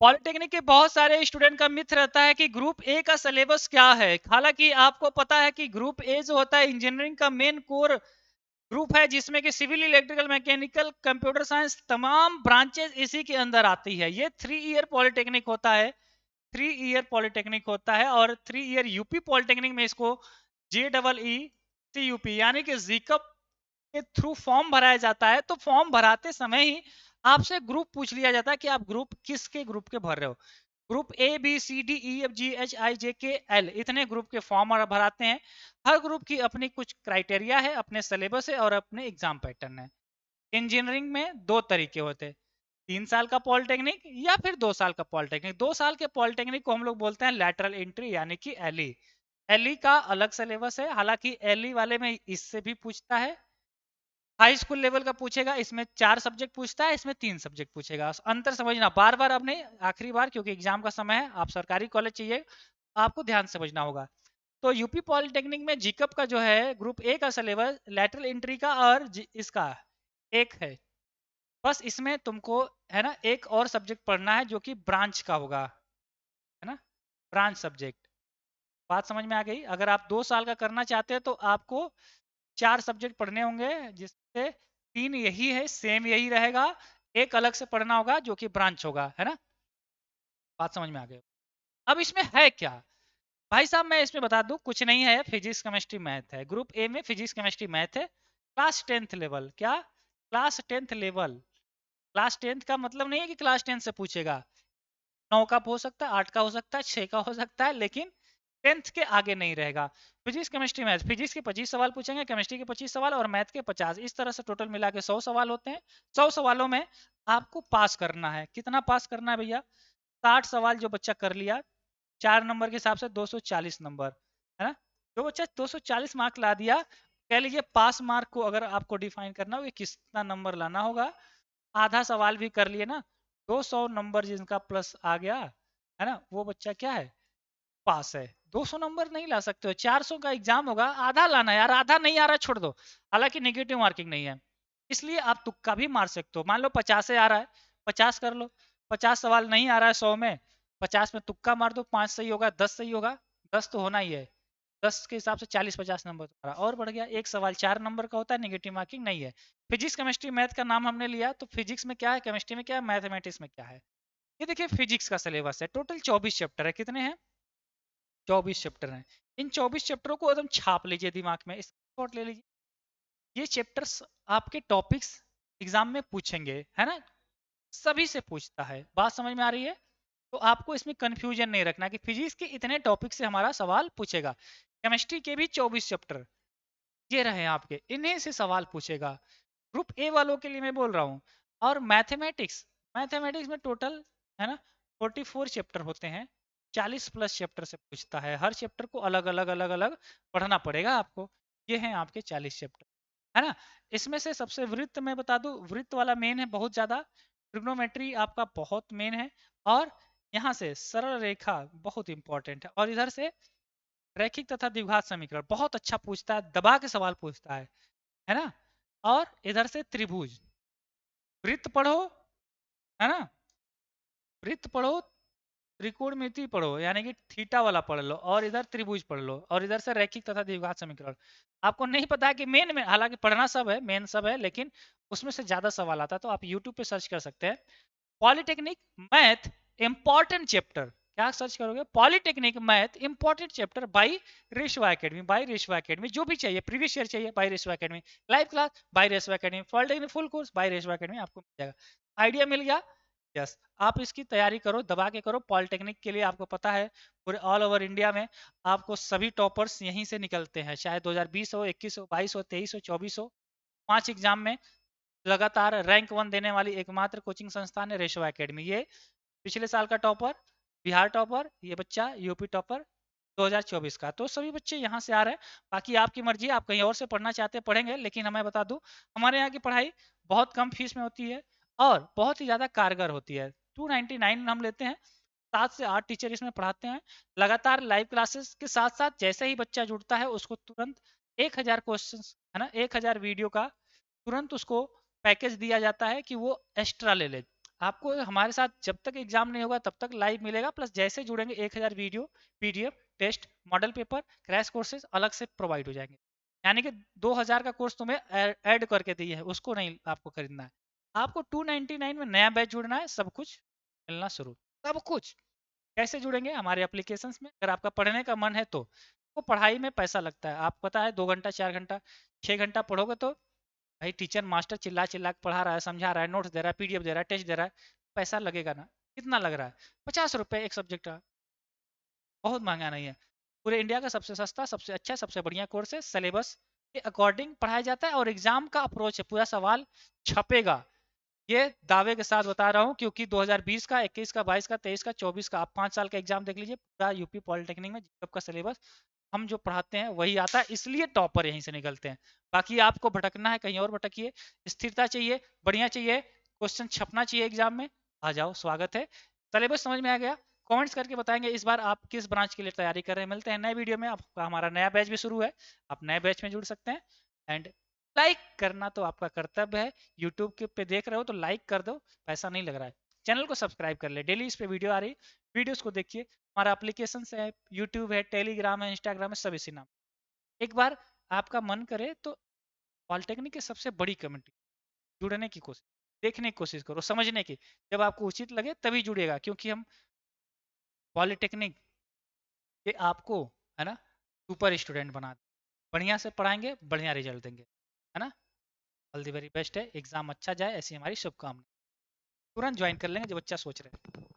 Polytechnic के बहुत सारे स्टूडेंट का मिथ रहता है कि ग्रुप ए का सिलेबस क्या है। हालांकि आपको पता है कि ग्रुप ए जो होता है इंजीनियरिंग का मेन कोर ग्रुप है, जिसमें कि civil, electrical, mechanical, computer science तमाम ब्रांचेस इसी के अंदर आती है। ये 3 ईयर पॉलिटेक्निक होता है। 3 ईयर पॉलिटेक्निक होता है और 3 ईयर यूपी पॉलिटेक्निक में इसको JEE-CUP यानी कि जीकअप के थ्रू फॉर्म भराया जाता है। तो फॉर्म भराते समय ही आपसे ग्रुप पूछ लिया जाता है कि आप ग्रुप किसके ग्रुप के भर रहे हो। ग्रुप ABCDEFGHIJKL इतने ग्रुप के फॉर्म भराते हैं। हर ग्रुप की अपनी कुछ क्राइटेरिया है, अपने सिलेबस है और अपने एग्जाम पैटर्न है। इंजीनियरिंग में दो तरीके होते हैं, 3 साल का पॉलिटेक्निक या फिर 2 साल का पॉलिटेक्निक। 2 साल के पॉलिटेक्निक को हम लोग बोलते हैं लैटरल एंट्री यानी कि एलई। एलई का अलग सिलेबस है। हालांकि एलई वाले में इससे भी पूछता है, हाई स्कूल लेवल का पूछेगा, इसमें 4 सब्जेक्ट पूछता है, इसमें 3 सब्जेक्ट पूछेगा। अंतर समझना, बार बार अब नहीं, आखिरी बार, क्योंकि एग्जाम का समय है, आप सरकारी कॉलेज चाहिए, आपको ध्यान समझना होगा। तो यूपी पॉलिटेक्निक में जीकअप का जो है ग्रुप ए का सिलेबस लैटरल एंट्री का और इसका एक है। बस इसमें तुमको है ना एक और सब्जेक्ट पढ़ना है जो कि ब्रांच का होगा, है ना, ब्रांच सब्जेक्ट। बात समझ में आ गई? अगर आप 2 साल का करना चाहते हैं तो आपको 4 सब्जेक्ट पढ़ने होंगे, जिससे 3 यही है, सेम यही रहेगा, एक अलग से पढ़ना होगा जो कि ब्रांच होगा, है ना। बात समझ में आ गई? अब इसमें है क्या भाई साहब, मैं इसमें बता दूं, कुछ नहीं है, फिजिक्स केमिस्ट्री मैथ है। ग्रुप ए में फिजिक्स केमिस्ट्री मैथ है। क्लास 10th लेवल, क्या class 10th level? Class 10th का मतलब नहीं है कि क्लास 10 से पूछेगा। 9 का हो सकता है, 8 का हो सकता है, 6 का हो सकता है, लेकिन 10th के आगे नहीं रहेगा। फिजिक्स केमिस्ट्री मैथ, फिजिक्स के 25 सवाल पूछेंगे, केमिस्ट्री के 25 सवाल और मैथ के 50। इस तरह से टोटल मिला के 100 सवाल होते हैं। 100 सवालों में आपको पास करना है। कितना पास करना है भैया? 60 सवाल जो बच्चा कर लिया, 4 नंबर के हिसाब से 240 नंबर, है ना। जो बच्चा 240 मार्क ला दिया, कह लीजिए पास मार्क को अगर आपको डिफाइन करना हो कि कितना नंबर लाना होगा, आधा सवाल भी कर लिए ना, 200 नंबर जिनका प्लस आ गया, है ना, वो बच्चा क्या है, पास है। 200 नंबर नहीं ला सकते हो, 400 का एग्जाम होगा, आधा लाना है यार, आधा नहीं आ रहा छोड़ दो। हालांकि नेगेटिव मार्किंग नहीं है, इसलिए आप तुक्का भी मार सकते हो। मान लो 50 से आ रहा है, 50 कर लो। 50 सवाल नहीं आ रहा है 100 में, 50 में तुक्का मार दो, 5 सही होगा, 10 सही होगा, 10 तो होना ही है। 10 के हिसाब से 40-50 नंबर तुम्हारा और बढ़ गया। एक सवाल 4 नंबर का होता है, नेगेटिव मार्किंग नहीं है। फिजिक्स केमिस्ट्री मैथ का नाम हमने लिया, तो फिजिक्स में क्या है, केमिस्ट्री में क्या है, मैथमेटिक्स में क्या है। ये देखिए फिजिक्स का सिलेबस है, टोटल 24 चैप्टर है। कितने हैं? 24 चैप्टर हैं। इन 24 चैप्टरों को एकदम छाप लीजिए दिमाग में, स्क्रीनशॉट ले लीजिए। ये चैप्टर्स आपके टॉपिक्स एग्जाम में पूछेंगे, है ना, सभी से पूछता है। बात समझ में आ रही है? तो आपको इसमें कंफ्यूजन नहीं रखना कि फिजिक्स के इतने टॉपिक से हमारा सवाल पूछेगा। केमिस्ट्री के भी 24 चैप्टर ये रहे आपके, इन्हीं से सवाल पूछेगा। ग्रुप ए वालों के लिए मैं बोल रहा हूँ। और मैथमेटिक्स, मैथमेटिक्स में टोटल है ना 44 चैप्टर होते हैं, 40 प्लस चैप्टर से पूछता है। हर चैप्टर को अलग अलग अलग अलग पढ़ना पड़ेगा आपको। ये हैं आपके 40 चैप्टर, है ना। इसमें से सबसे वृत्त मैं बता दूं, वृत्त वाला मेन है बहुत ज्यादा, ट्रिग्नोमेट्री आपका बहुत मेन है। और यहाँ से सरल रेखा बहुत इंपॉर्टेंट है, और इधर से रैखिक तथा द्विघात समीकरण बहुत अच्छा पूछता है, दबा के सवाल पूछता है ना। और इधर से त्रिभुज, वृत्त पढ़ो, है ना, वृत्त पढ़ो, त्रिकोणमिति पढ़ो यानी कि थीटा वाला पढ़ लो, और इधर त्रिभुज पढ़ लो, और इधर से रैखिक तथा द्विघात समीकरण। आपको नहीं पता है कि मेन में, हालांकि पढ़ना सब है, मेन सब है, लेकिन उसमें से ज्यादा सवाल आता है, तो आप यूट्यूब पे सर्च कर सकते हैं, पॉलिटेक्निक मैथ इंपॉर्टेंट चैप्टर। क्या सर्च करोगे? Polytechnic math important chapter by रेशवा academy. By रेशवा academy, जो भी चाहिए, प्रीवियस ईयर चाहिए by रेशवा academy, live class by रेशवा academy, polytechnic full course by रेशवा academy, आपको मिल जाएगा। आइडिया मिल गया? यस। आप इसकी तैयारी करो, दबा के करो। पॉलिटेक्निक के लिए आपको पता है पूरे ऑल ओवर इंडिया में आपको सभी टॉपर्स यहीं से निकलते हैं, चाहे 2020 हो, 21 हो, 22 हो, 23 हो, 24 हो। 5 एग्जाम में लगातार रैंक 1 देने वाली एकमात्र कोचिंग संस्थान है रेशवा एकेडमी। ये पिछले साल का टॉपर, बिहार टॉपर, ये बच्चा यूपी टॉपर 2024 का। तो सभी बच्चे यहाँ से आ रहे हैं। बाकी आपकी मर्जी, आप कहीं और से पढ़ना चाहते हैं पढ़ेंगे, लेकिन हमें बता दूं, हमारे यहाँ की पढ़ाई बहुत कम फीस में होती है और बहुत ही ज़्यादा कारगर होती है। 299 हम लेते हैं, 7 से 8 टीचर इसमें पढ़ाते हैं। लगातार लाइव क्लासेस के साथ साथ जैसे ही बच्चा जुड़ता है उसको तुरंत 1000 क्वेश्चन, है ना, 1000 वीडियो का तुरंत उसको पैकेज दिया जाता है कि वो एक्स्ट्रा ले ले। आपको हमारे साथ जब तक एग्जाम नहीं होगा तब तक लाइव मिलेगा, प्लस जैसे जुड़ेंगे 1000 video, PDF, test, model paper, crash courses अलग से प्रोवाइड हो जाएंगे। यानी कि 2000 का कोर्स तुम्हें ऐड करके दिए है, उसको नहीं आपको खरीदना है। आपको 299 में नया बैच जुड़ना है, सब कुछ मिलना शुरू, सब कुछ। कैसे जुड़ेंगे? हमारे एप्लीकेशंस में। अगर आपका पढ़ने का मन है तो पढ़ाई में पैसा लगता है, आप पता है 2 घंटा 4 घंटा 6 घंटा पढ़ोगे तो भाई टीचर मास्टर चिल्ला चिल्ला के पढ़ा रहा है, समझा रहा है, नोट्स दे रहा है, पीडीएफ दे रहा है, टेस्ट दे रहा है, पैसा लगेगा ना? कितना लग रहा है? 50 रुपये एक सब्जेक्ट का। बहुत महंगा नहीं है। पूरे इंडिया का सबसे सस्ता, सबसे अच्छा, सबसे बढ़िया कोर्स है। सिलेबस के अकॉर्डिंग पढ़ाया जाता है और एग्जाम का अप्रोच है, पूरा सवाल छपेगा। ये दावे के साथ बता रहा हूँ क्योंकि 2020 का, 21 का, 22 का, 23 का, 24 का, आप 5 साल का एग्जाम देख लीजिए, पूरा यूपी पॉलिटेक्निक में जीएफ का सिलेबस हम जो पढ़ाते हैं वही आता है, इसलिए टॉपर यहीं से निकलते हैं। बाकी आपको भटकना है कहीं और भटकिए, स्थिरता चाहिए, बढ़िया चाहिए, क्वेश्चन छपना चाहिए एग्जाम में, आ जाओ, स्वागत है। सिलेबस समझ में आ गया? कमेंट्स करके बताएंगे इस बार आप किस ब्रांच के लिए तैयारी कर रहे हैं। मिलते हैं नए वीडियो में। आपका हमारा नया बैच भी शुरू है, आप नए बैच में जुड़ सकते हैं। एंड लाइक करना तो आपका कर्तव्य है। यूट्यूब के पे देख रहे हो तो लाइक कर दो, पैसा नहीं लग रहा है। चैनल को सब्सक्राइब कर ले, डेली इस पे वीडियो आ रही, वीडियोस को देखिए। हमारा एप्लीकेशन है, यूट्यूब है, टेलीग्राम है, इंस्टाग्राम है, सब इसी नाम। एक बार आपका मन करे तो पॉलिटेक्निक की सबसे बड़ी कम्युनिटी जुड़ने की कोशिश, देखने की कोशिश करो, समझने की। जब आपको उचित लगे तभी जुड़ेगा, क्योंकि हम पॉलिटेक्निक के आपको, है ना, सुपर स्टूडेंट बना दें। बढ़िया से पढ़ाएंगे, बढ़िया रिजल्ट देंगे, है ना। ऑल द वेरी बेस्ट है, एग्जाम अच्छा जाए ऐसी हमारी शुभकामना। तुरंत ज्वाइन कर लेंगे जो बच्चा सोच रहे हैं।